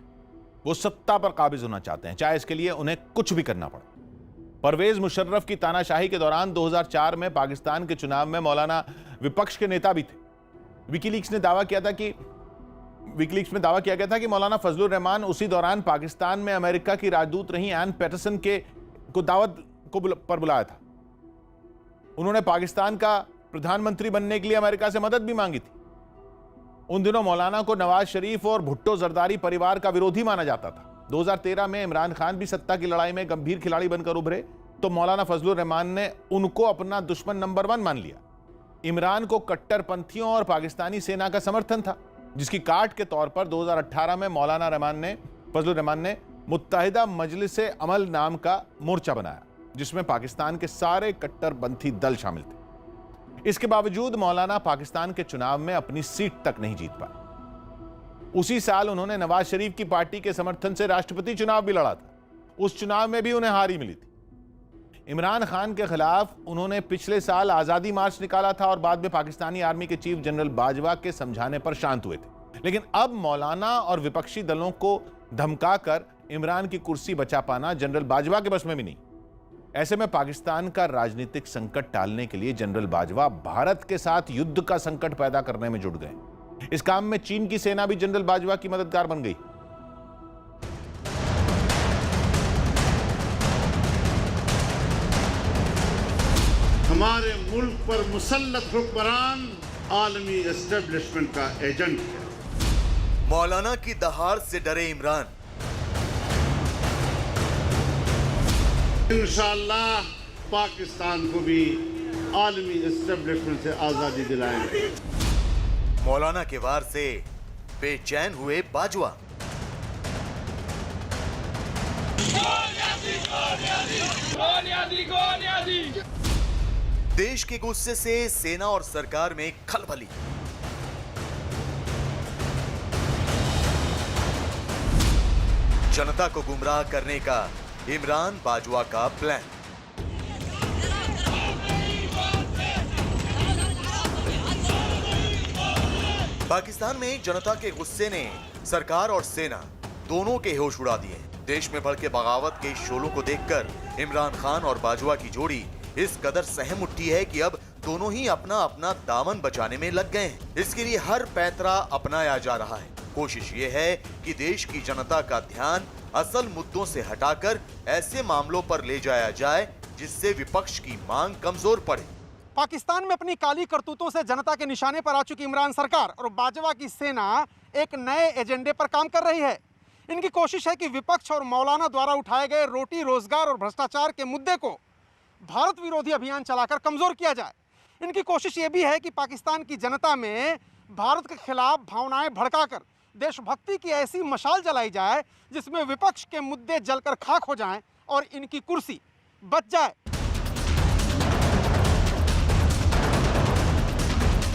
वो सत्ता पर काबिज होना चाहते हैं, चाहे इसके लिए उन्हें कुछ भी करना पड़े। परवेज मुशर्रफ की तानाशाही के दौरान 2004 में पाकिस्तान के चुनाव में मौलाना विपक्ष के नेता भी थे। विकीलीक्स में दावा किया गया था कि मौलाना फजलुर रहमान उसी दौरान पाकिस्तान में अमेरिका की राजदूत रही एन पैटरसन को दावत पर बुलाया था। उन्होंने पाकिस्तान का प्रधानमंत्री बनने के लिए अमेरिका से मदद भी मांगी थी। उन दिनों मौलाना को नवाज शरीफ और भुट्टो जरदारी परिवार का विरोधी माना जाता था। 2013 में इमरान खान भी सत्ता की लड़ाई में गंभीर खिलाड़ी बनकर उभरे तो मौलाना फजलुर रहमान ने उनको अपना दुश्मन नंबर 1 मान लिया। इमरान को कट्टरपंथियों और पाकिस्तानी सेना का समर्थन था, जिसकी काट के तौर पर 2018 में फजलुर रहमान ने मुत्तहिदा मजलिस अमल नाम का मोर्चा बनाया, जिसमें पाकिस्तान के सारे कट्टरपंथी दल शामिल थे। इसके बावजूद मौलाना पाकिस्तान के चुनाव में अपनी सीट तक नहीं जीत पाए। उसी साल उन्होंने नवाज शरीफ की पार्टी के समर्थन से राष्ट्रपति चुनाव भी लड़ा था। उस चुनाव में भी उन्हें हार ही मिली थी। इमरान खान के खिलाफ उन्होंने पिछले साल आजादी मार्च निकाला था और बाद में पाकिस्तानी आर्मी के चीफ जनरल बाजवा के समझाने पर शांत हुए थे। लेकिन अब मौलाना और विपक्षी दलों को धमकाकर इमरान की कुर्सी बचा पाना जनरल बाजवा के बस में भी नहीं। ऐसे में पाकिस्तान का राजनीतिक संकट टालने के लिए जनरल बाजवा भारत के साथ युद्ध का संकट पैदा करने में जुट गए। इस काम में चीन की सेना भी जनरल बाजवा की मददगार बन गई। हमारे मुल्क पर मुसल्लत हुक्मरान आलमी एस्टेब्लिशमेंट का एजेंट है। मौलाना की दहाड़ से डरे इमरान। इंशाअल्लाह पाकिस्तान को भी आलमी एस्टेब्लिशमेंट से आज़ादी दिलाएंगे। मौलाना के वार से बेचैन हुए बाजवा। देश के गुस्से से सेना और सरकार में खलबली। जनता को गुमराह करने का इमरान बाजवा का प्लान। पाकिस्तान में जनता के गुस्से ने सरकार और सेना दोनों के होश उड़ा दिए। देश में भड़के बगावत के शोलों को देखकर इमरान खान और बाजवा की जोड़ी इस कदर सहम उठी है कि अब दोनों ही अपना अपना दामन बचाने में लग गए हैं। इसके लिए हर पैतरा अपनाया जा रहा है। कोशिश ये है कि देश की जनता का ध्यान असल मुद्दों से हटाकर ऐसे मामलों पर ले जाया जाए जिससे विपक्ष की मांग कमजोर पड़े। पाकिस्तान में अपनी काली करतूतों से जनता के निशाने पर आ चुकी इमरान सरकार और बाजवा की सेना एक नए एजेंडे पर काम कर रही है। इनकी कोशिश है कि विपक्ष और मौलाना द्वारा उठाए गए रोटी, रोजगार और भ्रष्टाचार के मुद्दे को भारत विरोधी अभियान चलाकर कमजोर किया जाए। इनकी कोशिश ये भी है कि पाकिस्तान की जनता में भारत के खिलाफ भावनाएं भड़काकर देशभक्ति की ऐसी मशाल जलाई जाए जिसमें विपक्ष के मुद्दे जलकर खाक हो जाएं और इनकी कुर्सी बच जाए।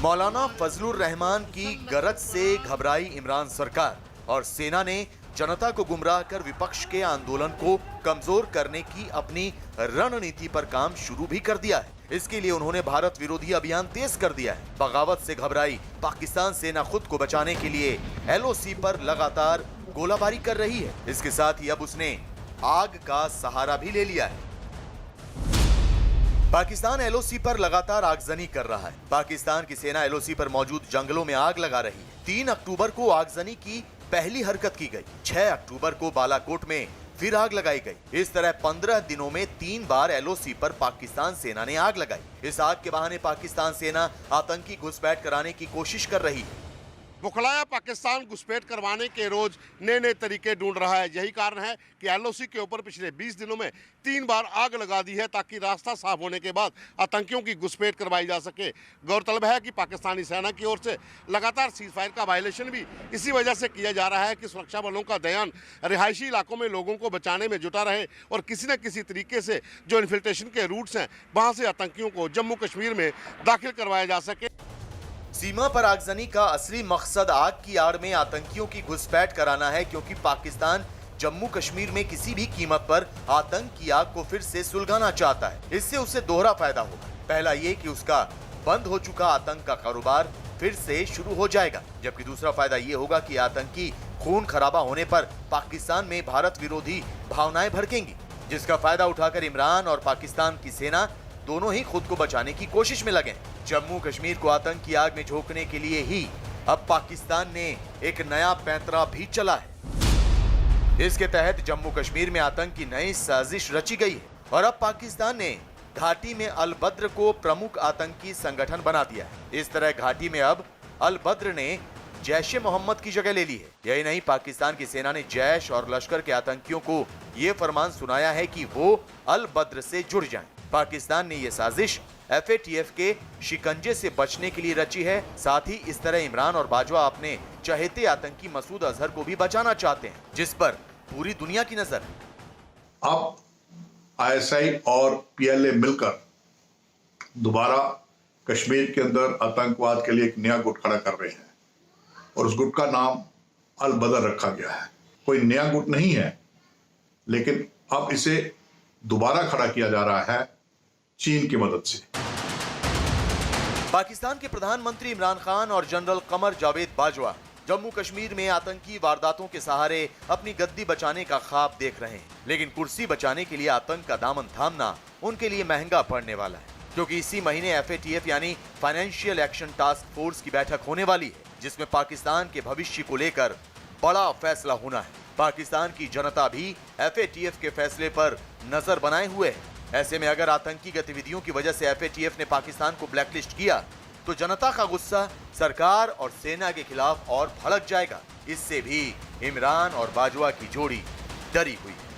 मौलाना फजलुर रहमान की गरज से घबराई इमरान सरकार और सेना ने जनता को गुमराह कर विपक्ष के आंदोलन को कमजोर करने की अपनी रणनीति पर काम शुरू भी कर दिया है। इसके लिए उन्होंने भारत विरोधी अभियान तेज कर दिया है। बगावत से घबराई पाकिस्तान सेना खुद को बचाने के लिए LOC पर लगातार गोलाबारी कर रही है। इसके साथ ही अब उसने आग का सहारा भी ले लिया है। पाकिस्तान LOC पर लगातार आगजनी कर रहा है। पाकिस्तान की सेना LOC पर मौजूद जंगलों में आग लगा रही है। 3 अक्टूबर को आगजनी की पहली हरकत की गई। 6 अक्टूबर को बालाकोट में फिर आग लगाई गई। इस तरह 15 दिनों में 3 बार LOC पर पाकिस्तान सेना ने आग लगाई। इस आग के बहाने पाकिस्तान सेना आतंकी घुसपैठ कराने की कोशिश कर रही है। बुखलाया पाकिस्तान घुसपैठ करवाने के रोज नए नए तरीके ढूंढ रहा है। यही कारण है कि LOC के ऊपर पिछले 20 दिनों में 3 बार आग लगा दी है ताकि रास्ता साफ होने के बाद आतंकियों की घुसपैठ करवाई जा सके। गौरतलब है कि पाकिस्तानी सेना की ओर से लगातार सीजफायर का वायलेशन भी इसी वजह से किया जा रहा है कि सुरक्षा बलों का ध्यान रिहायशी इलाकों में लोगों को बचाने में जुटा रहे और किसी न किसी तरीके से जो इन्फिल्ट्रेशन के रूट्स हैं वहाँ से आतंकियों को जम्मू कश्मीर में दाखिल करवाया जा सके। सीमा पर आगजनी का असली मकसद आग की आड़ में आतंकियों की घुसपैठ कराना है, क्योंकि पाकिस्तान जम्मू कश्मीर में किसी भी कीमत पर आतंक की आग को फिर से सुलगाना चाहता है। इससे उसे दोहरा फायदा होगा। पहला ये कि उसका बंद हो चुका आतंक का कारोबार फिर से शुरू हो जाएगा, जबकि दूसरा फायदा ये होगा कि आतंकी खून खराबा होने पर पाकिस्तान में भारत विरोधी भावनाएं भड़केंगी, जिसका फायदा उठाकर इमरान और पाकिस्तान की सेना दोनों ही खुद को बचाने की कोशिश में लगे। जम्मू कश्मीर को आतंक की आग में झोंकने के लिए ही अब पाकिस्तान ने एक नया पैंतरा भी चला है। इसके तहत जम्मू कश्मीर में आतंक की नई साजिश रची गई है और अब पाकिस्तान ने घाटी में अल बद्र को प्रमुख आतंकी संगठन बना दिया है। इस तरह घाटी में अब अल बद्र ने जैश ए मोहम्मद की जगह ले ली है। यही नहीं, पाकिस्तान की सेना ने जैश और लश्कर के आतंकियों को ये फरमान सुनाया है कि वो अल बद्र से जुड़ जाएं। पाकिस्तान ने ये साजिश FATF के शिकंजे से बचने के लिए रची है। साथ ही इस तरह इमरान और बाजवा अपने चहेते आतंकी मसूद अजहर को भी बचाना चाहते हैं, जिस पर पूरी दुनिया की नजर है। अब ISI और PLA मिलकर दोबारा कश्मीर के अंदर आतंकवाद के लिए एक नया गुट खड़ा कर रहे हैं और उस गुट का नाम अल बदर रखा गया है। कोई नया गुट नहीं है, लेकिन अब इसे दोबारा खड़ा किया जा रहा है चीन की मदद से। पाकिस्तान के प्रधानमंत्री इमरान खान और जनरल कमर जावेद बाजवा जम्मू कश्मीर में आतंकी वारदातों के सहारे अपनी गद्दी बचाने का ख्वाब देख रहे हैं, लेकिन कुर्सी बचाने के लिए आतंक का दामन थामना उनके लिए महंगा पड़ने वाला है, क्योंकि इसी महीने FATF यानी फाइनेंशियल एक्शन टास्क फोर्स की बैठक होने वाली है, जिसमें पाकिस्तान के भविष्य को लेकर बड़ा फैसला होना है। पाकिस्तान की जनता भी FATF के फैसले पर नजर बनाए हुए है। ऐसे में अगर आतंकी गतिविधियों की वजह से FATF ने पाकिस्तान को ब्लैकलिस्ट किया तो जनता का गुस्सा सरकार और सेना के खिलाफ और भड़क जाएगा। इससे भी इमरान और बाजवा की जोड़ी डरी हुई है।